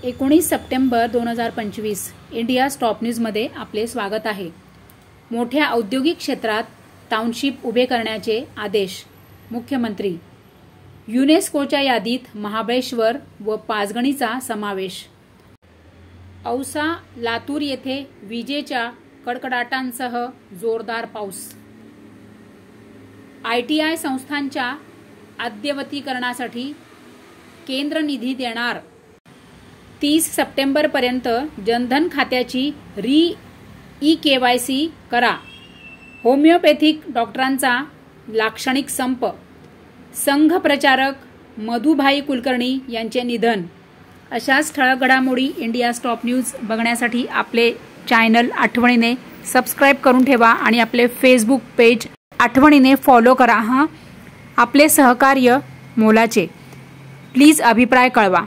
19 September 2025 India stop न्यूजमध्ये आपले स्वागत आहे। मोठ्या औद्योगिक क्षेत्रात टाउनशिप उभे करण्याचे आदेश मुख्यमंत्री। युनेस्कोच्या यादीत महाबळेश्वर व पाचगणीचा समावेश। औसा लातूर येथे विजेच्या कडकडाटांसह जोरदार पाऊस। ITI संस्थांच्या अद्ययावतीकरणासाठी केंद्र निधी देणार। 30 सप्टेंबर पर्यंत जनधन खात्याची EKYC करा। होमिओपॅथिक डॉक्टरांचा लाक्षणिक संप। संघ प्रचारक मधुभाई कुलकर्णी यांचे निधन। अशाच ठळक घडामोडी इंडिया स्टॉप न्यूज बघण्यासाठी आपले चॅनल आठवणीने सबस्क्राइब करून ठेवा आणि आपले फेसबुक पेज आठवणीने फॉलो करा। आपले सहकार्य मोलाचे। प्लीज अभिप्राय कळवा।